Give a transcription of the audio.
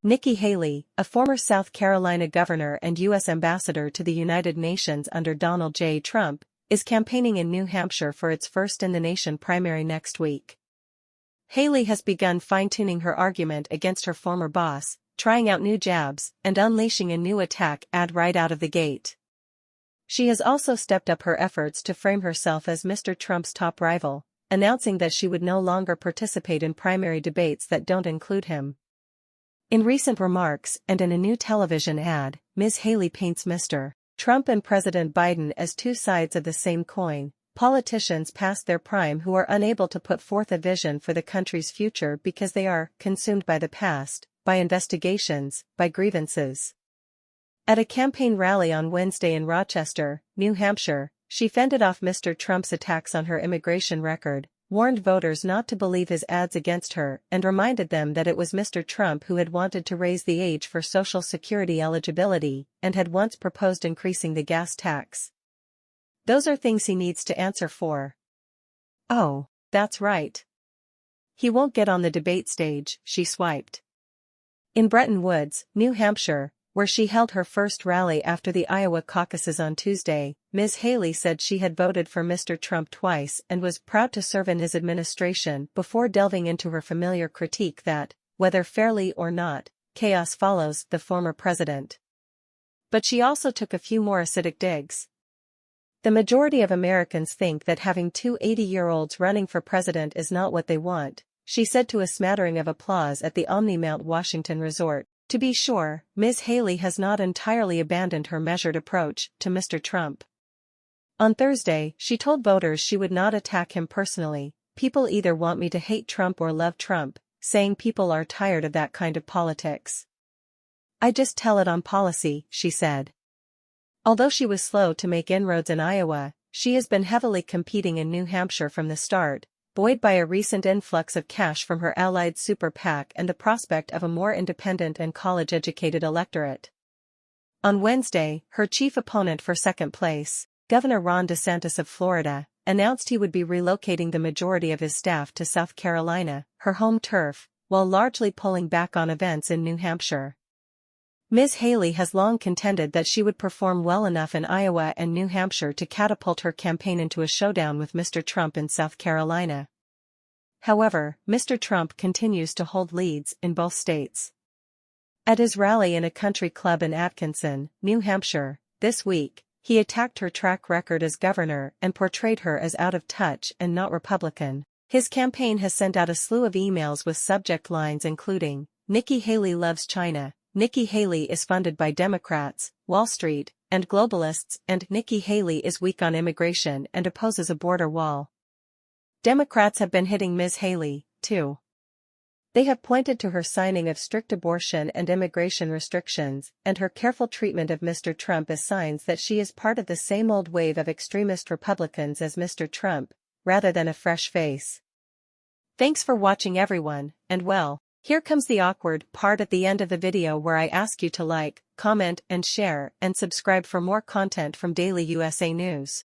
Nikki Haley, a former South Carolina governor and U.S. ambassador to the United Nations under Donald J. Trump, is campaigning in New Hampshire for its first-in-the-nation primary next week. Haley has begun fine-tuning her argument against her former boss, trying out new jabs, and unleashing a new attack ad right out of the gate. She has also stepped up her efforts to frame herself as Mr. Trump's top rival, announcing that she would no longer participate in primary debates that don't include him. In recent remarks and in a new television ad, Ms. Haley paints Mr. Trump and President Biden as two sides of the same coin, politicians past their prime who are unable to put forth a vision for the country's future because they are consumed by the past, by investigations, by grievances. At a campaign rally on Wednesday in Rochester, New Hampshire, she fended off Mr. Trump's attacks on her immigration record, warned voters not to believe his ads against her, and reminded them that it was Mr. Trump who had wanted to raise the age for Social Security eligibility, and had once proposed increasing the gas tax. Those are things he needs to answer for. Oh, that's right. He won't get on the debate stage, she swiped. In Bretton Woods, New Hampshire, where she held her first rally after the Iowa caucuses on Tuesday, Ms. Haley said she had voted for Mr. Trump twice and was proud to serve in his administration before delving into her familiar critique that, whether fairly or not, chaos follows the former president. But she also took a few more acidic digs. The majority of Americans think that having two 80-year-olds running for president is not what they want, she said to a smattering of applause at the Omni Mount Washington resort. To be sure, Ms. Haley has not entirely abandoned her measured approach to Mr. Trump. On Thursday, she told voters she would not attack him personally. People either want me to hate Trump or love Trump, saying people are tired of that kind of politics. I just tell it on policy, she said. Although she was slow to make inroads in Iowa, she has been heavily competing in New Hampshire from the start, buoyed by a recent influx of cash from her allied super PAC and the prospect of a more independent and college-educated electorate. On Wednesday, her chief opponent for second place, Governor Ron DeSantis of Florida, announced he would be relocating the majority of his staff to South Carolina, her home turf, while largely pulling back on events in New Hampshire. Ms. Haley has long contended that she would perform well enough in Iowa and New Hampshire to catapult her campaign into a showdown with Mr. Trump in South Carolina. However, Mr. Trump continues to hold leads in both states. At his rally in a country club in Atkinson, New Hampshire, this week, he attacked her track record as governor and portrayed her as out of touch and not Republican. His campaign has sent out a slew of emails with subject lines including, "Nikki Haley loves China," "Nikki Haley is funded by Democrats, Wall Street, and globalists," and "Nikki Haley is weak on immigration and opposes a border wall." Democrats have been hitting Ms. Haley, too. They have pointed to her signing of strict abortion and immigration restrictions, and her careful treatment of Mr. Trump as signs that she is part of the same old wave of extremist Republicans as Mr. Trump, rather than a fresh face. Thanks for watching everyone, and well, here comes the awkward part at the end of the video where I ask you to like, comment and share and subscribe for more content from Daily USA News.